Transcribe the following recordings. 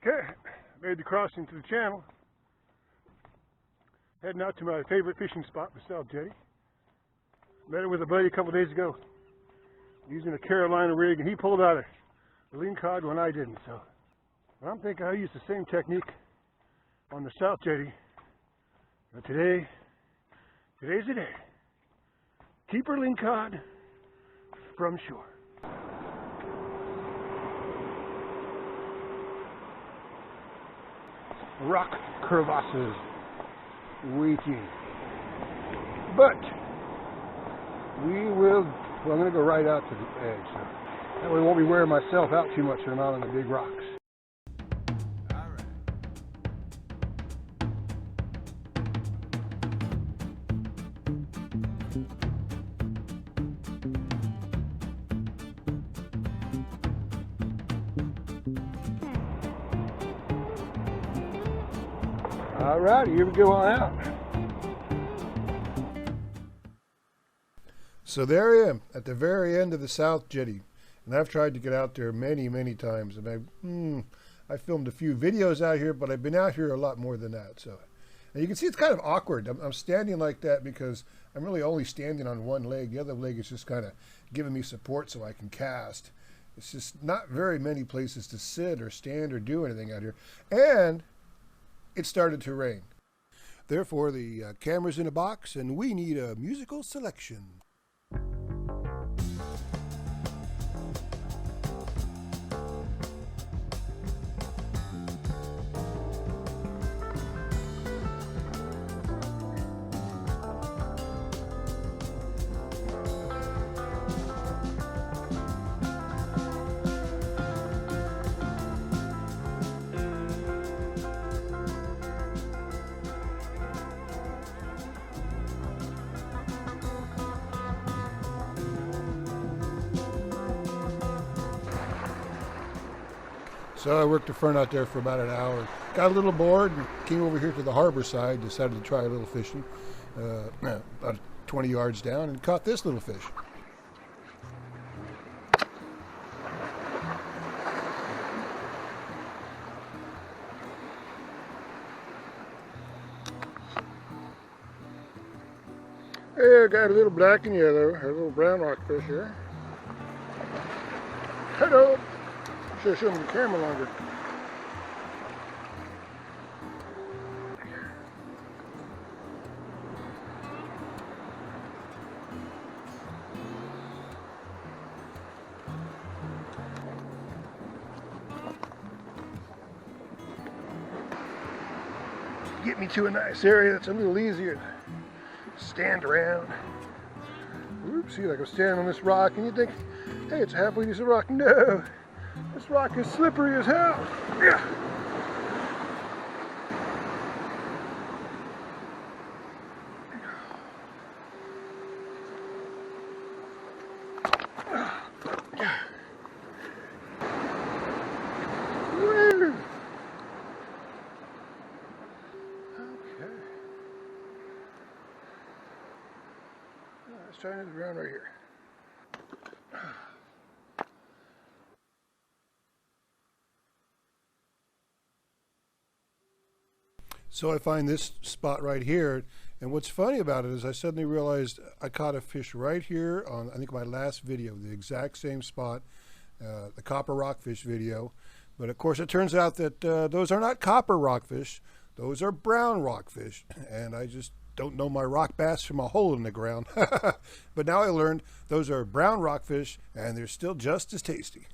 Okay, made the crossing to the channel. Heading out to my favorite fishing spot, the South Jetty. Met it with a buddy a couple days ago, using a Carolina rig, and he pulled out a Ling Cod when I didn't. So I'm thinking I'll use the same technique on the South Jetty. But today's the day. Keeper Ling Cod from shore. Rock crevasses waiting. But I'm going to go right out to the edge. So that way I won't be wearing myself out too much when I'm out on the big rocks. All right, here we go on out. So there I am at the very end of the South Jetty, and I've tried to get out there many, many times, and I filmed a few videos out here, but I've been out here a lot more than that. So, and you can see it's kind of awkward. I'm standing like that because I'm really only standing on one leg. The other leg is just kind of giving me support so I can cast. It's just not very many places to sit or stand or do anything out here, and it started to rain. Therefore, the camera's in a box, and we need a musical selection. So I worked the front out there for about an hour. Got a little bored and came over here to the harbor side, decided to try a little fishing, about 20 yards down, and caught this little fish. Hey, I got a little black and yellow, a little brown rockfish here. Hello! Should have shown the camera longer. Get me to a nice area that's a little easier to stand around. Oops, see, like I'm standing on this rock and you think, hey, it's a halfway decent rock. No! This rock is slippery as hell. Yeah. Woo. Okay. Let's try this around right here. So I find this spot right here, and what's funny about it is I suddenly realized I caught a fish right here on, I think, my last video, the exact same spot, the copper rockfish video. But of course it turns out that those are not copper rockfish, those are brown rockfish, and I just don't know my rock bass from a hole in the ground. But now I learned those are brown rockfish, and they're still just as tasty.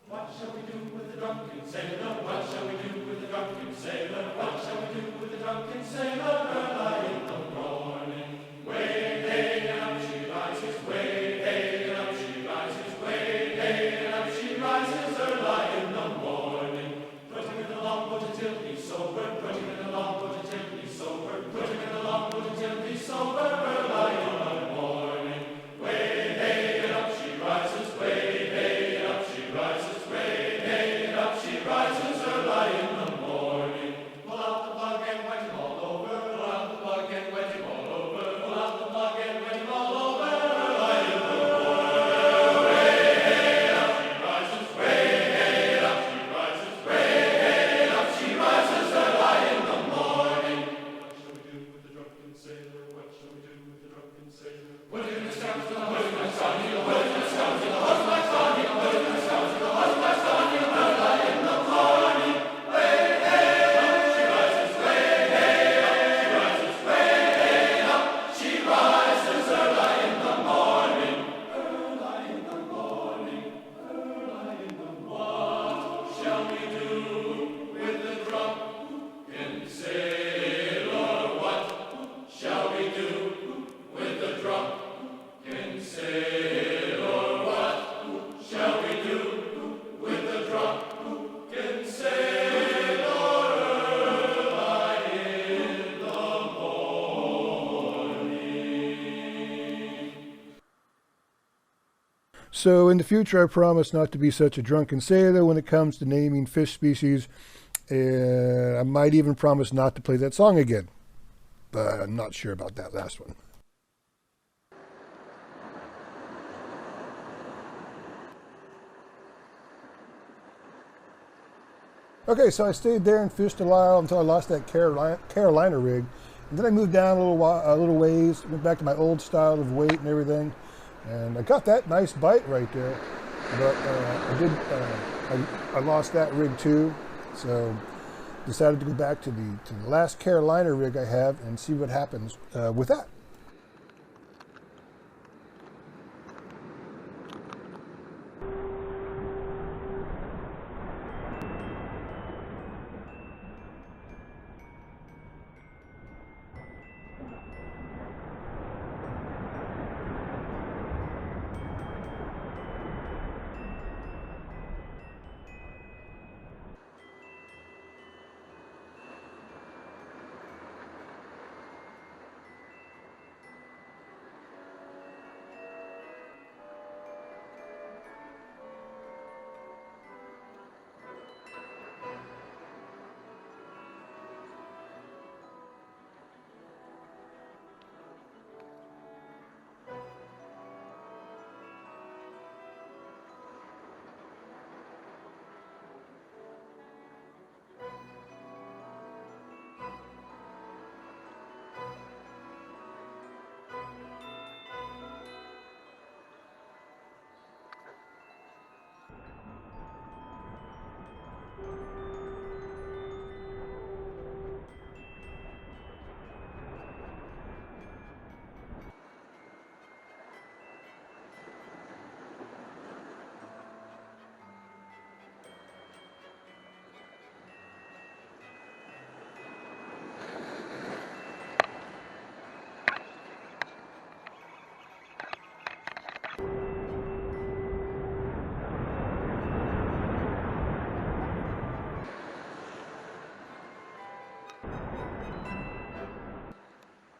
What shall we do with the drunken sailor? What shall we do with the drunken sailor? What shall we do with the drunken sailor? Early in the morning, way hey and up she rises, way hey and up she rises, way hey and up she rises. Early in the morning, put him in the longboat until he's sober. Put him in the longboat until he's sober. Put him in the longboat until he's sober. Early in the morning, way hey and up she rises, way hey and up she rises, way hey. So in the future, I promise not to be such a drunken sailor when it comes to naming fish species. And I might even promise not to play that song again. But I'm not sure about that last one. Okay, so I stayed there and fished a while until I lost that Carolina rig. And then I moved down a little ways, went back to my old style of weight and everything. And I got that nice bite right there. But I lost that rig too. So decided to go back to the last Carolina rig I have and see what happens with that.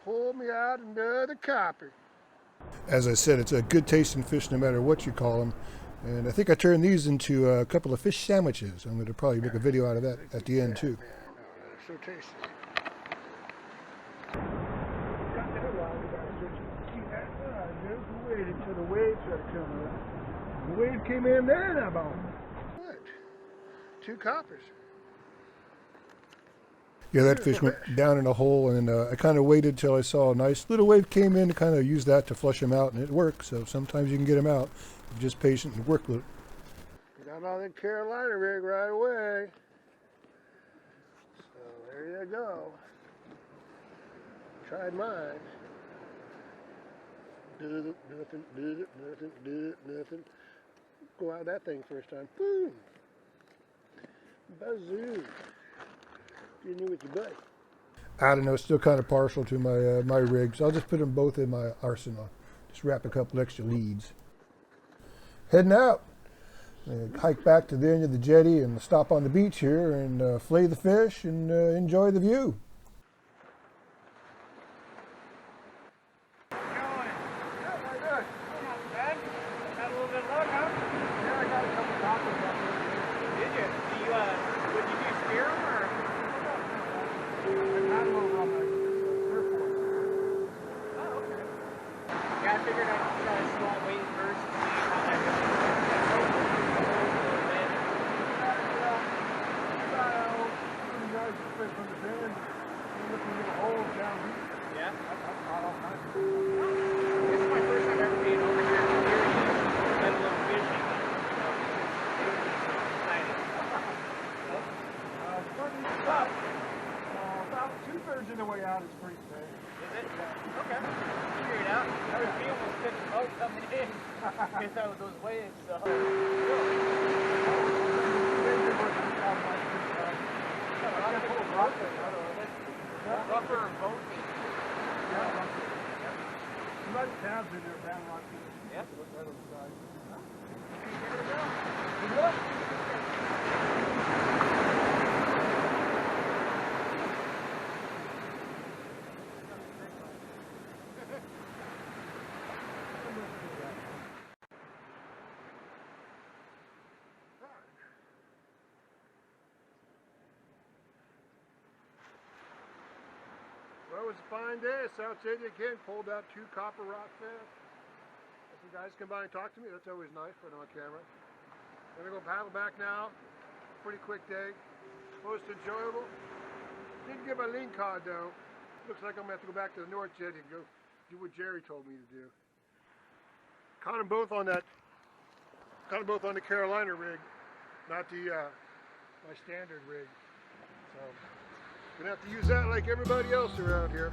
Pull me out another copper. As I said, it's a good tasting fish no matter what you call them. And I think I turned these into a couple of fish sandwiches. I'm going to probably make a video out of that at the end too. They're so tasty. Waited until the waves started coming up. The wave came in there and I'm on. What? 2 coppers. Yeah, that fish went down in a hole, and I kind of waited till I saw a nice little wave came in to kind of use that to flush them out, and it worked. So sometimes you can get them out. You're just patient and work with it. Got on the Carolina rig right away. So there you go. Tried mine. Nothing. Go out that thing first time. Boom. Bazoo. You knew what you buddy. I don't know, still kind of partial to my rigs. I'll just put them both in my arsenal. Just wrap a couple extra leads. Heading out. Hike back to the end of the jetty and stop on the beach here and flay the fish and enjoy the view. The way out is pretty safe. Is it? Yeah. Okay. Figure it out. I was me almost pitched a boat coming in. Because that was those waves, so. Rougher and boaty. Yeah, rougher. You might have in there down like this. Yep. Look right on the side. Here we go. Good luck. Well, it was a fine day. South City again pulled out 2 copper rockfish. If you guys come by and talk to me, that's always nice, put it on camera. Gonna go paddle back now. Pretty quick day. Most enjoyable. Didn't get my Ling Cod though. Looks like I'm gonna have to go back to the North Jetty and go do what Jerry told me to do. Caught them both on the Carolina rig, not the my standard rig. So gonna have to use that like everybody else around here.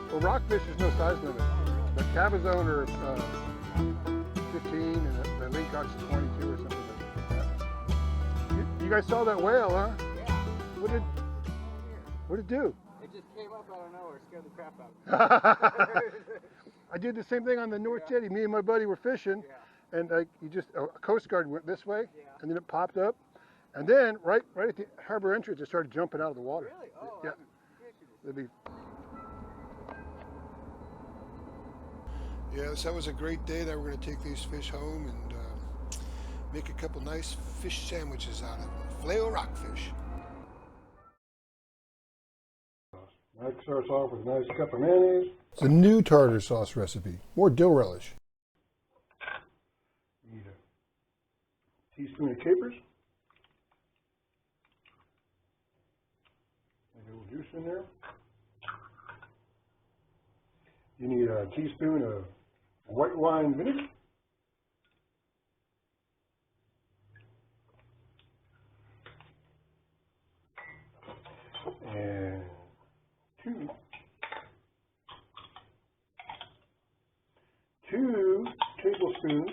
Well, rockfish is no size limit. The cabezone are 15 and the Ling Cod's 22 or something like that. You guys saw that whale, huh? Yeah. What did it do? It just came up out of nowhere, scared the crap out of me. I did the same thing on the North Jetty. Me and my buddy were fishing, and a Coast Guard went this way, and then it popped up, and then right at the harbor entrance, it started jumping out of the water. Really? Oh, yeah. Yes, that was a great day. That we're going to take these fish home and make a couple nice fish sandwiches out of them. Flail rockfish. Mike starts off with a nice cup of mayonnaise. It's a new tartar sauce recipe. More dill relish. You need a teaspoon of capers. A little juice in there. You need a teaspoon of white wine vinegar. And 2 tablespoons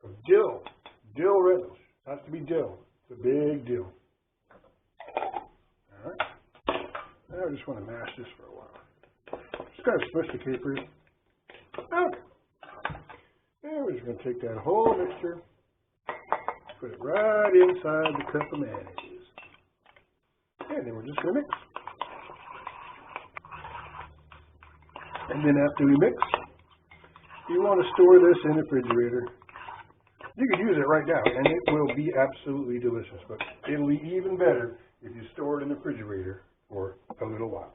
of dill relish. Has to be dill. It's a big dill. All right. Now I just want to mash this for a while. Just kind of smush the capers. Okay. And we're just going to take that whole mixture, put it right inside the cup of mayonnaise. And then we're just going to mix. And then after we mix, you want to store this in the refrigerator. You can use it right now, and it will be absolutely delicious. But it'll be even better if you store it in the refrigerator for a little while.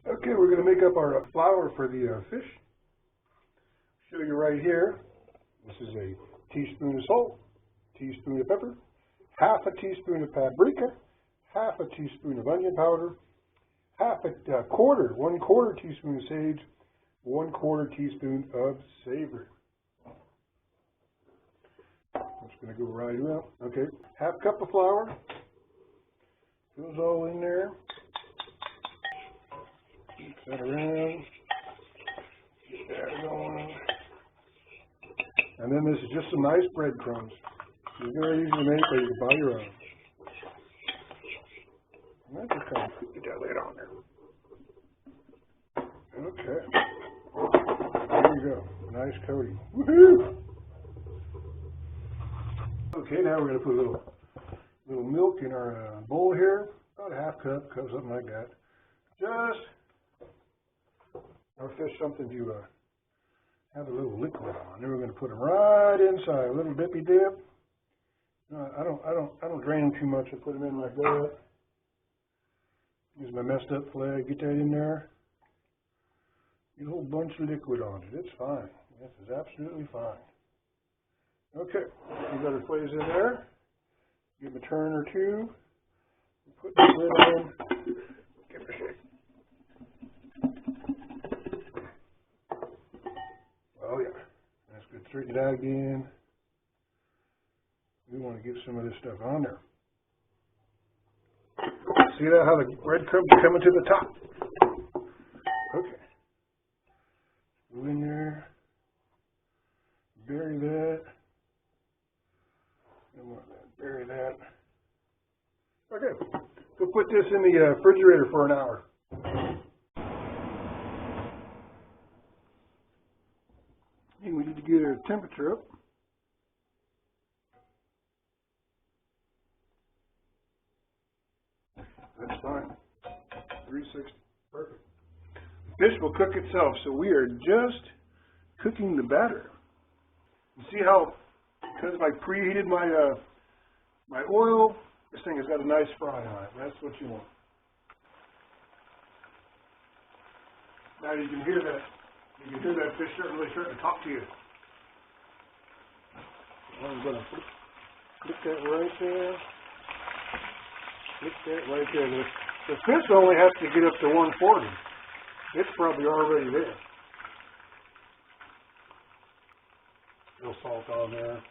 Okay, we're going to make up our flour for the fish. Show you right here. This is a teaspoon of salt, teaspoon of pepper, half a teaspoon of paprika, half a teaspoon of onion powder, one quarter teaspoon of sage, 1/4 teaspoon of savory. I'm just going to go right around. Okay, half cup of flour. Goes all in there. Mix that around. Get that going. And then this is just some nice breadcrumbs. You're very easy to make, or you can buy your own. And that just kind of get that lid on there. Okay. There you go. Nice coating. Woohoo! Okay, now we're going to put a little milk in our bowl here. About a half cup, something like that. Just our fish something to have a little liquid on. Then we're going to put them right inside. A little dippy dip. I don't drain them too much. I put them in like that. Use my messed up flag. Get that in there. Get a whole bunch of liquid on it. It's fine. This is absolutely fine. Okay, we got our flays in there. Give them a turn or two. Put the lid on. Give it a shake. Straighten it out again. We want to get some of this stuff on there. See that, how the breadcrumbs are coming to the top? Okay. Go in there. Bury that. Bury that. Okay. Go put this in the refrigerator for an hour. And we need to get our temperature up. That's fine. 360. Perfect. The fish will cook itself, so we are just cooking the batter. You see how, because I preheated my my oil, this thing has got a nice fry on it. That's what you want. Now you can hear that. You can hear that fish really starting to talk to you. I'm going to flick that right there. Flick that right there. The fish only has to get up to 140. It's probably already there. A little salt on there.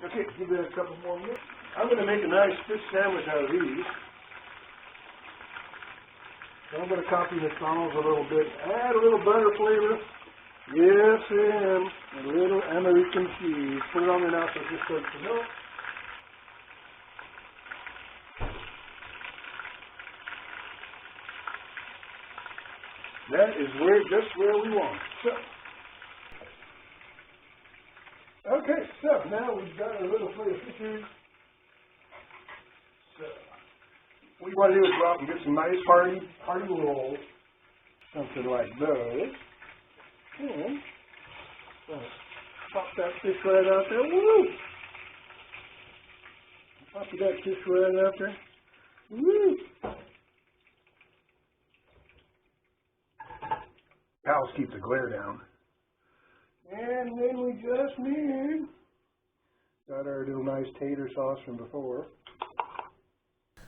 Okay, give that a couple more minutes. I'm going to make a nice fish sandwich out of these. So I'm going to copy McDonald's a little bit. Add a little butter flavor. Yes, and a little American cheese. Put it on there now so it just starts to melt. That is just where we want it. Okay, so now we've got a little plate of fish here. So what you want to do is go out and get some nice hearty rolls, something like those. And pop that fish right out there. Woo! Pop that fish right out there. Woo! Pals keep the glare down. And then we just need, got our little nice tater sauce from before.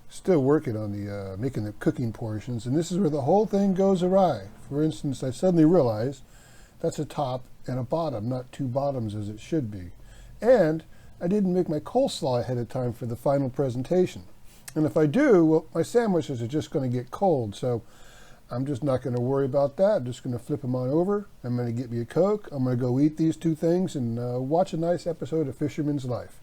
Still working on the making the cooking portions, and this is where the whole thing goes awry. For instance, I suddenly realized that's a top and a bottom, not two bottoms as it should be. And I didn't make my coleslaw ahead of time for the final presentation. And if I do, well, my sandwiches are just going to get cold, so I'm just not going to worry about that. I'm just going to flip them on over. I'm going to get me a Coke. I'm going to go eat these two things and watch a nice episode of Fisherman's Life.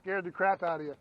Scared the crap out of you.